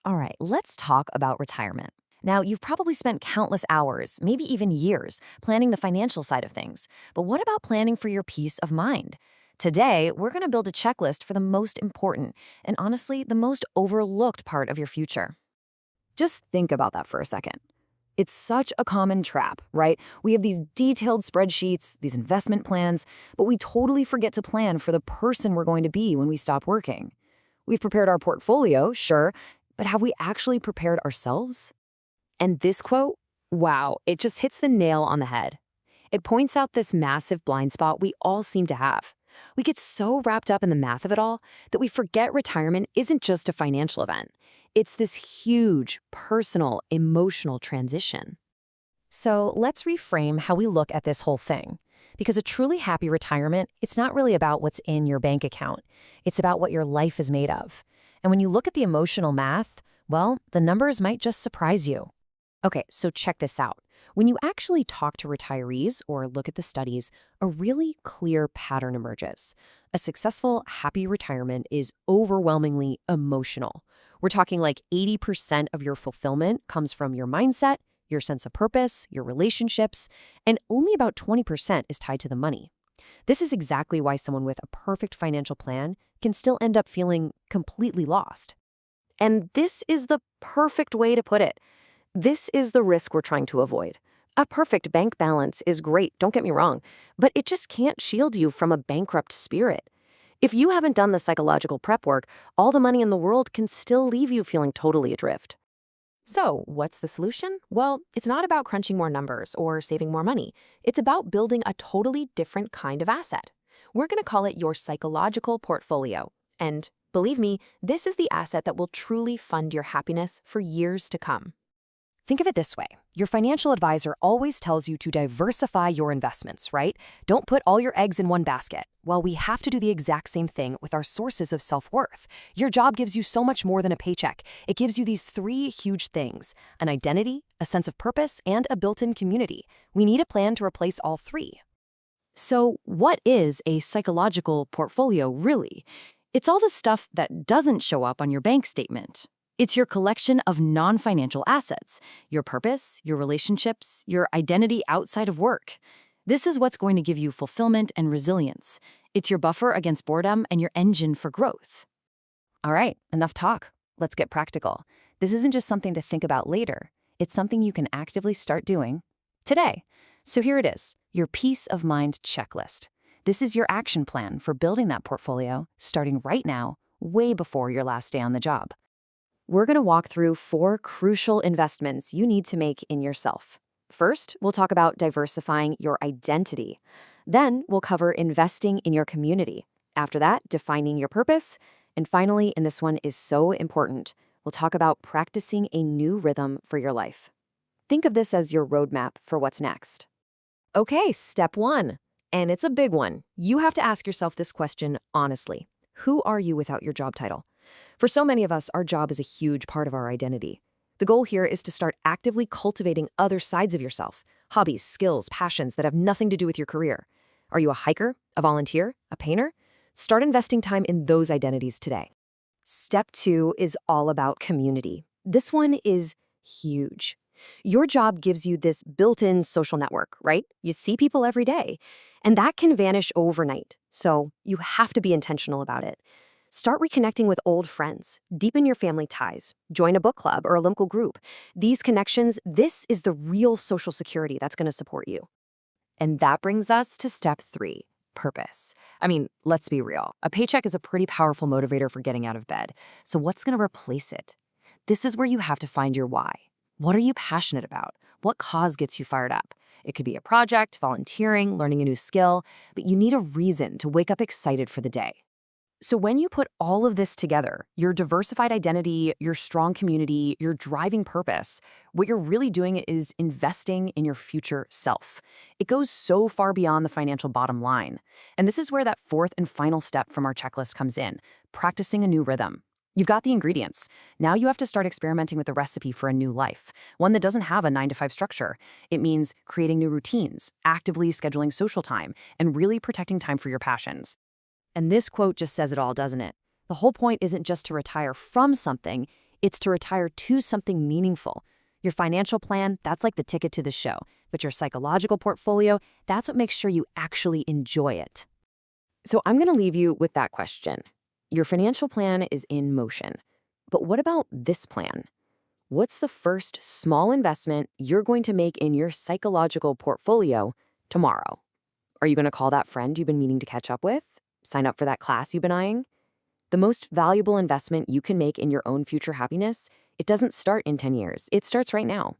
All right, let's talk about retirement. Now, you've probably spent countless hours, maybe even years, planning the financial side of things. But what about planning for your peace of mind? Today, we're going to build a checklist for the most important and honestly, the most overlooked part of your future. Just think about that for a second. It's such a common trap, right? We have these detailed spreadsheets, these investment plans, but we totally forget to plan for the person we're going to be when we stop working. We've prepared our portfolio, sure, but have we actually prepared ourselves? And this quote, wow, it just hits the nail on the head. It points out this massive blind spot we all seem to have. We get so wrapped up in the math of it all that we forget retirement isn't just a financial event. It's this huge, personal, emotional transition. So let's reframe how we look at this whole thing. Because a truly happy retirement, it's not really about what's in your bank account. It's about what your life is made of. And when you look at the emotional math, well, the numbers might just surprise you. Okay, so check this out. When you actually talk to retirees or look at the studies, a really clear pattern emerges. A successful, happy retirement is overwhelmingly emotional. We're talking like 80% of your fulfillment comes from your mindset, your sense of purpose, your relationships, and only about 20% is tied to the money. This is exactly why someone with a perfect financial plan can still end up feeling completely lost. And this is the perfect way to put it. This is the risk we're trying to avoid. A perfect bank balance is great, don't get me wrong, but it just can't shield you from a bankrupt spirit. If you haven't done the psychological prep work, all the money in the world can still leave you feeling totally adrift. So, what's the solution? Well, it's not about crunching more numbers or saving more money. It's about building a totally different kind of asset. We're going to call it your psychological portfolio. And believe me, this is the asset that will truly fund your happiness for years to come. Think of it this way. Your financial advisor always tells you to diversify your investments, right? Don't put all your eggs in one basket. Well, we have to do the exact same thing with our sources of self-worth. Your job gives you so much more than a paycheck. It gives you these three huge things: an identity, a sense of purpose, and a built-in community. We need a plan to replace all three. So, what is a psychological portfolio really? It's all the stuff that doesn't show up on your bank statement. It's your collection of non-financial assets, your purpose, your relationships, your identity outside of work. This is what's going to give you fulfillment and resilience. It's your buffer against boredom and your engine for growth. All right, enough talk. Let's get practical. This isn't just something to think about later. It's something you can actively start doing today. So here it is, your peace of mind checklist. This is your action plan for building that portfolio, starting right now, way before your last day on the job. We're going to walk through 4 crucial investments you need to make in yourself. First, we'll talk about diversifying your identity. Then, we'll cover investing in your community. After that, defining your purpose. And finally, and this one is so important, we'll talk about practicing a new rhythm for your life. Think of this as your roadmap for what's next. Okay, step 1. And it's a big one. You have to ask yourself this question honestly. Who are you without your job title? For so many of us, our job is a huge part of our identity. The goal here is to start actively cultivating other sides of yourself, hobbies, skills, passions that have nothing to do with your career. Are you a hiker, a volunteer, a painter? Start investing time in those identities today. Step 2 is all about community. This one is huge. Your job gives you this built-in social network, right? You see people every day, and that can vanish overnight. So you have to be intentional about it. Start reconnecting with old friends, deepen your family ties, join a book club or a local group. These connections, this is the real social security that's going to support you. And that brings us to step 3, purpose. I mean, let's be real. A paycheck is a pretty powerful motivator for getting out of bed. So what's going to replace it? This is where you have to find your why. What are you passionate about? What cause gets you fired up? It could be a project, volunteering, learning a new skill, but you need a reason to wake up excited for the day. So when you put all of this together, your diversified identity, your strong community, your driving purpose, what you're really doing is investing in your future self. It goes so far beyond the financial bottom line. And this is where that 4th and final step from our checklist comes in, practicing a new rhythm. You've got the ingredients. Now you have to start experimenting with the recipe for a new life, one that doesn't have a 9-to-5 structure. It means creating new routines, actively scheduling social time, and really protecting time for your passions. And this quote just says it all, doesn't it? The whole point isn't just to retire from something, It's to retire to something meaningful. Your financial plan, that's like the ticket to the show. But your psychological portfolio, that's what makes sure you actually enjoy it. So I'm going to leave you with that question. Your financial plan is in motion. But what about this plan? What's the first small investment you're going to make in your psychological portfolio tomorrow? Are you going to call that friend you've been meaning to catch up with? Sign up for that class you've been eyeing? The most valuable investment you can make in your own future happiness, it doesn't start in 10 years. It starts right now.